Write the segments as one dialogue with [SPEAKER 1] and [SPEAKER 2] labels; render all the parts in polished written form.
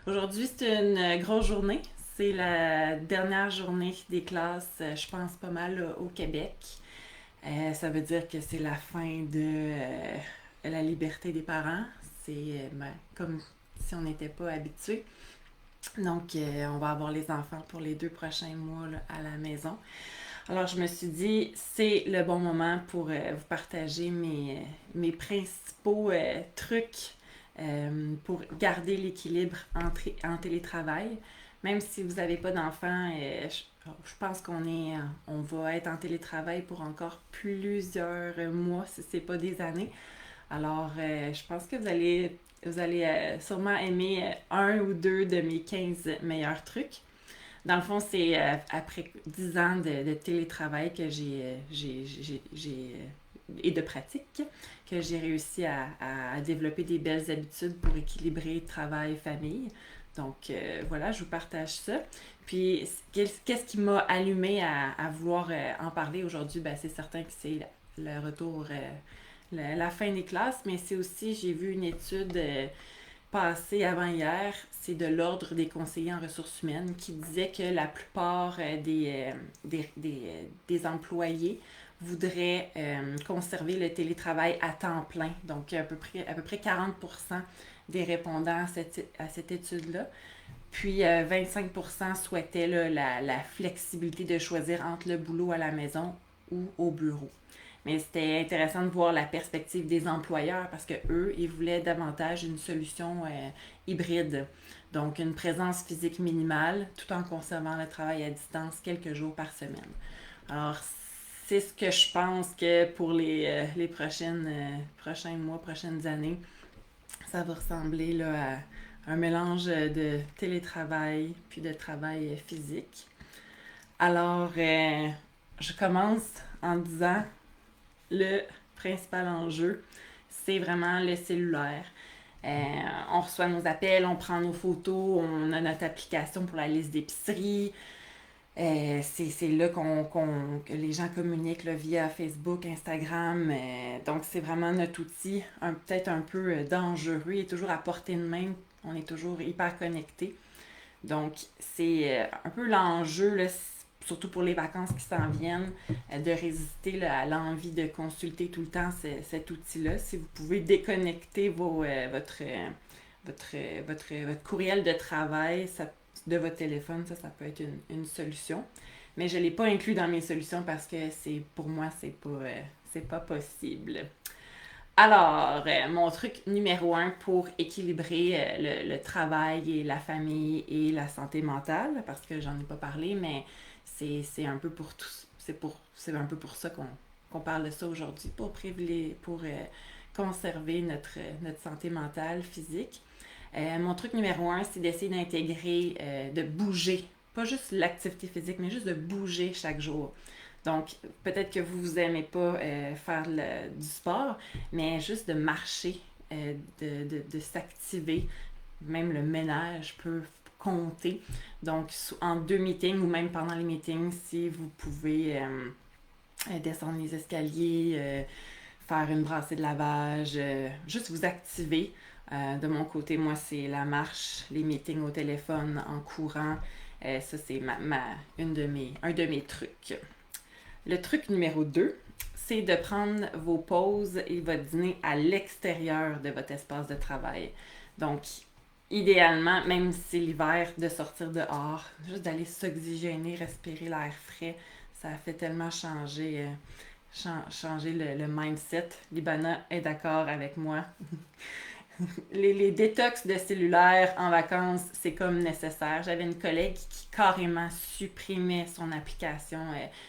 [SPEAKER 1] Aujourd'hui, c'est une grosse journée. C'est la dernière journée des classes, je pense pas mal au Québec. Ça veut dire que c'est la fin de la liberté des parents. C'est comme si on n'était pas habitué. Donc, on va avoir les enfants pour les 2 prochains mois là, à la maison. Alors, je me suis dit, c'est le bon moment pour vous partager mes principaux trucs pour garder l'équilibre en télétravail. Même si vous n'avez pas d'enfants, je pense on va être en télétravail pour encore plusieurs mois, si ce n'est pas des années. Alors, je pense que vous allez sûrement aimer un ou deux de mes 15 meilleurs trucs. Dans le fond, c'est après 10 ans de télétravail que et de pratique que j'ai réussi à développer des belles habitudes pour équilibrer travail, famille. Donc voilà, je vous partage ça. Puis qu'est-ce qui m'a allumé à vouloir en parler aujourd'hui? Ben, c'est certain que c'est le retour, la fin des classes, mais c'est aussi, j'ai vu une étude passé avant-hier, c'est de l'Ordre des conseillers en ressources humaines qui disait que la plupart des employés voudraient conserver le télétravail à temps plein. Donc, à peu près 40% des répondants à cette étude-là. Puis, 25% souhaitaient là, la flexibilité de choisir entre le boulot à la maison ou au bureau. Mais c'était intéressant de voir la perspective des employeurs parce que eux, ils voulaient davantage une solution hybride. Donc, une présence physique minimale tout en conservant le travail à distance quelques jours par semaine. Alors, c'est ce que je pense que pour les prochains mois, prochaines années, ça va ressembler là, à un mélange de télétravail puis de travail physique. Alors, je commence en disant le principal enjeu, c'est vraiment le cellulaire. On reçoit nos appels, on prend nos photos, on a notre application pour la liste d'épicerie. C'est là que les gens communiquent là, via Facebook, Instagram. Donc, c'est vraiment notre outil, peut-être un peu dangereux. Il est toujours à portée de main. On est toujours hyper connecté. Donc, c'est un peu l'enjeu, là, surtout pour les vacances qui s'en viennent, de résister là, à l'envie de consulter tout le temps cet outil-là. Si vous pouvez déconnecter votre courriel de travail de votre téléphone, ça peut être une solution. Mais je ne l'ai pas inclus dans mes solutions parce que pour moi, c'est pas possible. Alors, mon truc numéro un pour équilibrer le travail et la famille et la santé mentale, parce que j'en ai pas parlé, mais c'est un peu pour tout, c'est un peu pour ça qu'on parle de ça aujourd'hui, pour conserver notre santé mentale, physique. Mon truc numéro un, c'est d'essayer d'intégrer, de bouger, pas juste l'activité physique, mais juste de bouger chaque jour. Donc, peut-être que vous n'aimez pas faire du sport, mais juste de marcher, de s'activer, même le ménage peut compter. Donc, en 2 meetings ou même pendant les meetings, si vous pouvez descendre les escaliers, faire une brassée de lavage, juste vous activer. De mon côté, moi, c'est la marche, les meetings au téléphone, en courant. Ça, c'est un de mes trucs. Le truc numéro 2, c'est de prendre vos pauses et votre dîner à l'extérieur de votre espace de travail. Donc, idéalement, même si c'est l'hiver, de sortir dehors, juste d'aller s'oxygéner, respirer l'air frais, ça fait tellement changer le mindset. Libana est d'accord avec moi. Les détox de cellulaire en vacances, c'est comme nécessaire. J'avais une collègue qui carrément supprimait son application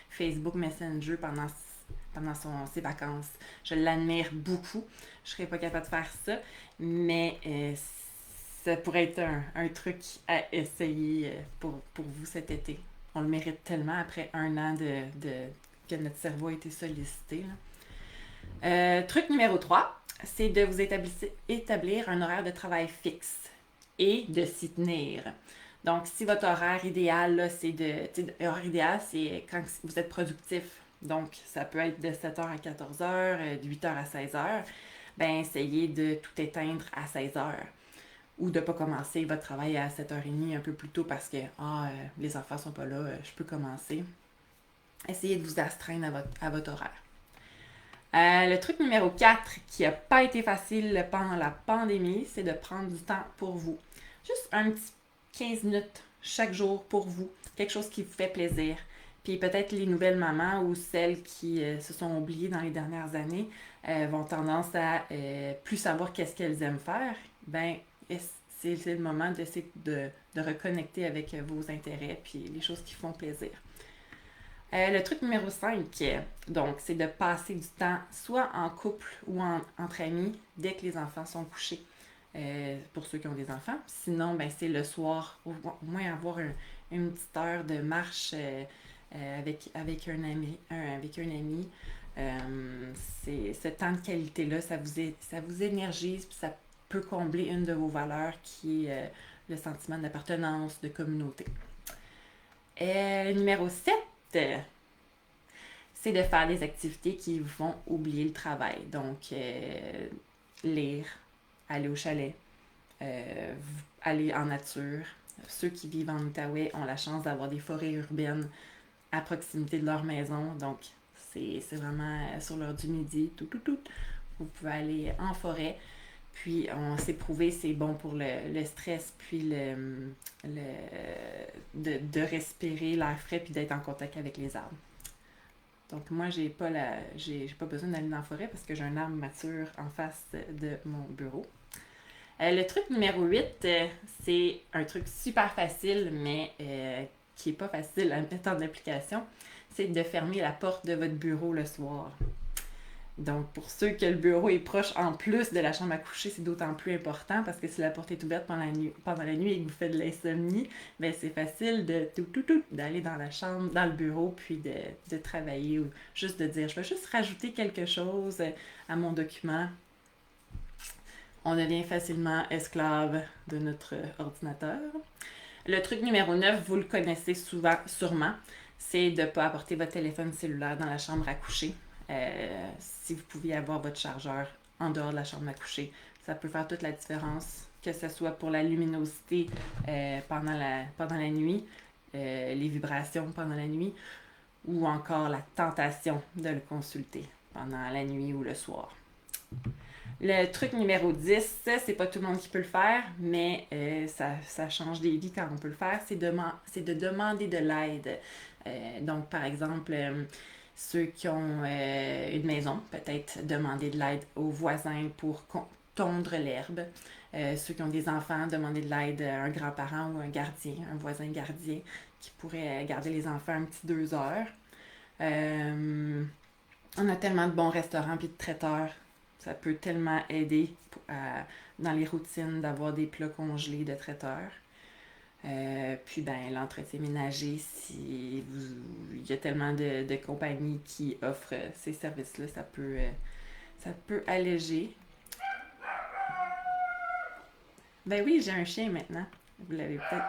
[SPEAKER 1] Facebook Messenger pendant ses vacances. Je l'admire beaucoup. Je serais pas capable de faire ça, mais ça pourrait être un truc à essayer pour vous cet été. On le mérite tellement après un an que notre cerveau a été sollicité. Là. Truc numéro 3, c'est de vous établir un horaire de travail fixe et de s'y tenir. Donc, si votre horaire idéal, là, l'horaire idéal, c'est quand vous êtes productif. Donc, ça peut être de 7h à 14h, de 8h à 16h. Ben, essayez de tout éteindre à 16h. ou de ne pas commencer votre travail à 7h30 un peu plus tôt parce que les enfants sont pas là, je peux commencer. Essayez de vous astreindre à votre horaire. Le truc numéro 4 qui n'a pas été facile pendant la pandémie, c'est de prendre du temps pour vous. Juste un petit 15 minutes chaque jour pour vous. Quelque chose qui vous fait plaisir. Puis peut-être les nouvelles mamans ou celles qui se sont oubliées dans les dernières années vont tendance à plus savoir qu'est-ce qu'elles aiment faire. Ben, c'est le moment d'essayer de reconnecter avec vos intérêts puis les choses qui font plaisir. Le truc numéro 5, donc, c'est de passer du temps soit en couple ou entre amis dès que les enfants sont couchés. Pour ceux qui ont des enfants. Sinon, ben, c'est le soir, au moins avoir une petite heure de marche avec un ami. C'est ce temps de qualité-là, ça vous énergise, puis ça peut combler une de vos valeurs qui est le sentiment d'appartenance, de communauté. Numéro 7, c'est de faire des activités qui vous font oublier le travail. Donc, lire, aller au chalet, aller en nature. Ceux qui vivent en Outaouais ont la chance d'avoir des forêts urbaines à proximité de leur maison. Donc, c'est vraiment sur l'heure du midi, vous pouvez aller en forêt. Puis, on s'est prouvé, c'est bon pour le stress, puis de respirer l'air frais, puis d'être en contact avec les arbres. Donc, moi, j'ai pas besoin d'aller dans la forêt parce que j'ai un arbre mature en face de mon bureau. Le truc numéro 8, c'est un truc super facile, mais qui n'est pas facile à mettre en application. C'est de fermer la porte de votre bureau le soir. Donc, pour ceux que le bureau est proche en plus de la chambre à coucher, c'est d'autant plus important parce que si la porte est ouverte pendant la nuit et que vous faites de l'insomnie, ben c'est facile d'aller dans la chambre, dans le bureau, puis de travailler ou juste de dire « je vais juste rajouter quelque chose à mon document ». On devient facilement esclave de notre ordinateur. Le truc numéro 9, vous le connaissez sûrement, c'est de ne pas apporter votre téléphone cellulaire dans la chambre à coucher. Si vous pouviez avoir votre chargeur en dehors de la chambre à coucher, ça peut faire toute la différence, que ce soit pour la luminosité pendant la nuit, les vibrations pendant la nuit, ou encore la tentation de le consulter pendant la nuit ou le soir. Le truc numéro 10, c'est pas tout le monde qui peut le faire, mais ça change des vies quand on peut le faire, c'est de demander de l'aide. Donc, par exemple, ceux qui ont une maison, peut-être demander de l'aide aux voisins pour tondre l'herbe. Ceux qui ont des enfants, demander de l'aide à un grand-parent ou un gardien, un voisin gardien qui pourrait garder les enfants un petit 2 heures. On a tellement de bons restaurants et de traiteurs. Ça peut tellement aider dans les routines d'avoir des plats congelés de traiteurs. Puis l'entretien ménager, il y a tellement de compagnies qui offrent ces services-là, ça peut alléger. Ben oui, j'ai un chien maintenant. Vous l'avez peut-être.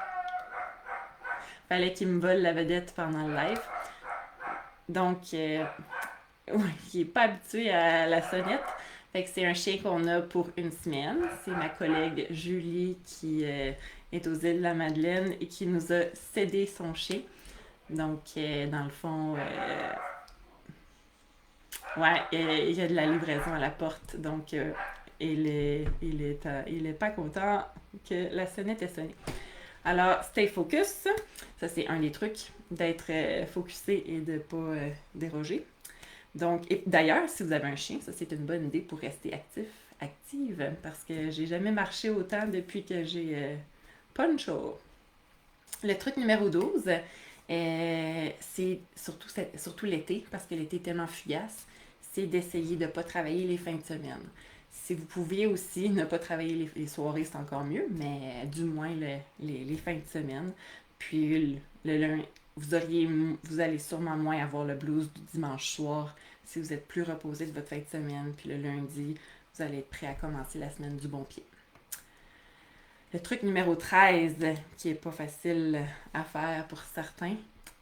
[SPEAKER 1] Fallait qu'il me vole la vedette pendant le live. Donc, il n'est pas habitué à la sonnette. Fait que c'est un chien qu'on a pour une semaine. C'est ma collègue Julie qui est aux îles de la Madeleine et qui nous a cédé son chien. Donc, dans le fond, il y a de la livraison à la porte. Donc, il est pas content que la sonnette ait sonné. Alors, stay focus. Ça, c'est un des trucs, d'être focusé et de ne pas déroger. Donc, et d'ailleurs, si vous avez un chien, ça c'est une bonne idée pour rester active, parce que j'ai jamais marché autant depuis que j'ai Poncho. Le truc numéro 12, c'est surtout l'été, parce que l'été est tellement fugace, c'est d'essayer de ne pas travailler les fins de semaine. Si vous pouviez aussi ne pas travailler les soirées, c'est encore mieux, mais du moins les fins de semaine. Puis le lundi, vous allez sûrement moins avoir le blues du dimanche soir si vous êtes plus reposé de votre fin de semaine. Puis le lundi, vous allez être prêt à commencer la semaine du bon pied. Le truc numéro 13, qui est pas facile à faire pour certains,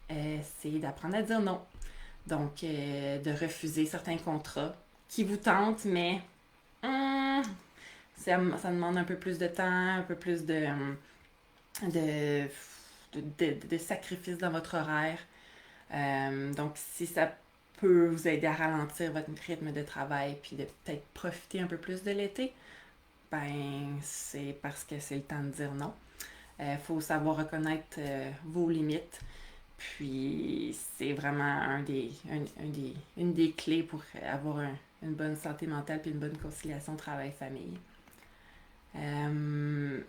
[SPEAKER 1] c'est d'apprendre à dire non. Donc, de refuser certains contrats qui vous tentent, mais Ça demande un peu plus de temps, un peu plus de, de sacrifice dans votre horaire. Donc, si ça peut vous aider à ralentir votre rythme de travail puis de peut-être profiter un peu plus de l'été, ben c'est parce que c'est le temps de dire non. Faut savoir reconnaître vos limites. Puis c'est vraiment une des clés pour avoir une bonne santé mentale puis une bonne conciliation travail-famille.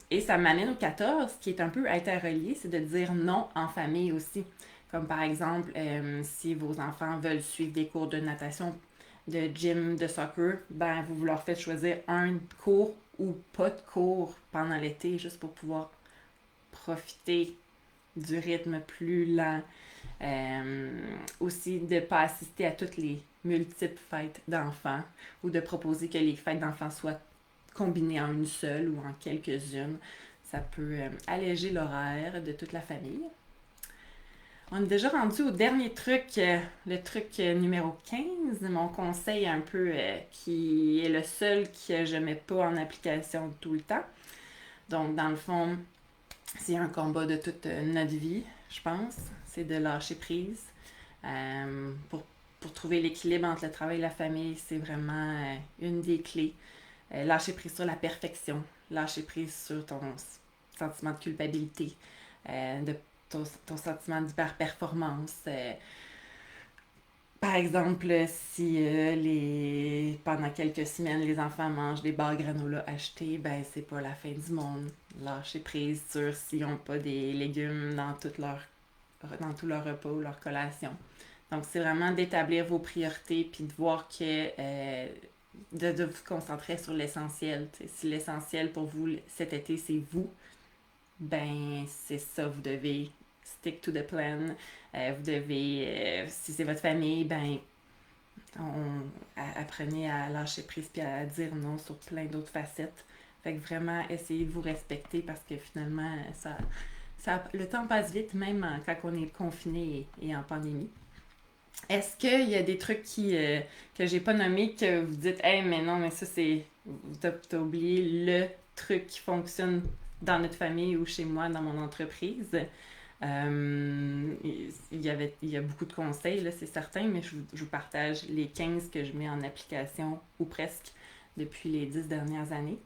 [SPEAKER 1] Et ça m'amène au 14, qui est un peu interrelié, c'est de dire non en famille aussi. Comme par exemple, si vos enfants veulent suivre des cours de natation, de gym, de soccer, ben vous leur faites choisir un cours ou pas de cours pendant l'été, juste pour pouvoir profiter du rythme plus lent. Aussi de ne pas assister à toutes les multiples fêtes d'enfants ou de proposer que les fêtes d'enfants soient combinées en une seule ou en quelques-unes. Ça peut alléger l'horaire de toute la famille. On est déjà rendu au dernier truc, le truc numéro 15, mon conseil un peu qui est le seul que je ne mets pas en application tout le temps. Donc, dans le fond, c'est un combat de toute notre vie, je pense. C'est de lâcher prise. Pour trouver l'équilibre entre le travail et la famille, c'est vraiment une des clés. Lâcher prise sur la perfection. Lâcher prise sur ton sentiment de culpabilité. De ton sentiment d'hyper-performance. Par exemple, si pendant quelques semaines, les enfants mangent des barres granola achetés, ben c'est pas la fin du monde. Lâcher prise sur s'ils n'ont pas des légumes dans tout leur repas ou leur collation. Donc, c'est vraiment d'établir vos priorités puis de voir que de vous concentrer sur l'essentiel. T'sais, si l'essentiel pour vous cet été, c'est vous, ben c'est ça, vous devez stick to the plan. Vous devez, si c'est votre famille, ben apprenez à lâcher prise puis à dire non sur plein d'autres facettes. Fait que vraiment, essayez de vous respecter parce que finalement, le temps passe vite, même quand on est confiné et en pandémie. Est-ce qu'il y a des trucs que j'ai pas nommés que vous dites, hey, mais non, mais ça, t'as oublié le truc qui fonctionne dans notre famille ou chez moi, dans mon entreprise? Il y a beaucoup de conseils, là, c'est certain, mais je vous partage les 15 que je mets en application, ou presque, depuis les 10 dernières années.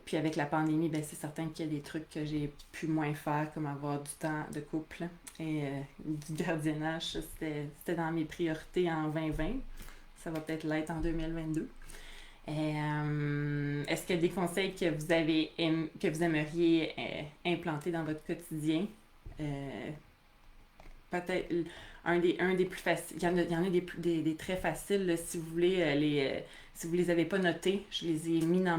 [SPEAKER 1] Puis avec la pandémie, ben, c'est certain qu'il y a des trucs que j'ai pu moins faire, comme avoir du temps de couple et du gardiennage. C'était dans mes priorités en 2020. Ça va peut-être l'être en 2022. Est-ce qu'il y a des conseils que que vous aimeriez implanter dans votre quotidien? Peut-être un des plus faciles. Il y en a des très faciles. Là, si vous voulez, si vous les avez pas notés, je les ai mis dans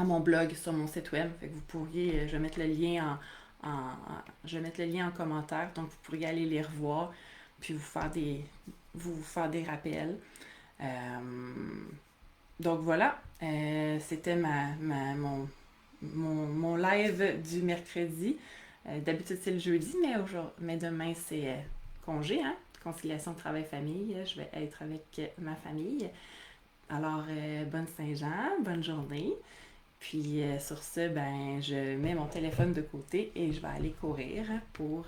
[SPEAKER 1] mon blog sur mon site web. Fait que vous pourriez, je vais mettre le lien je vais mettre le lien en commentaire. Donc vous pourriez aller les revoir puis vous faire des rappels. Donc voilà, c'était mon live du mercredi. D'habitude, c'est le jeudi, mais demain, c'est congé, hein? Conciliation travail-famille. Je vais être avec ma famille. Alors, bonne Saint-Jean, bonne journée. Puis, sur ce, ben, je mets mon téléphone de côté et je vais aller courir pour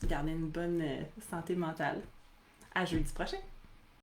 [SPEAKER 1] garder une bonne santé mentale. À jeudi prochain!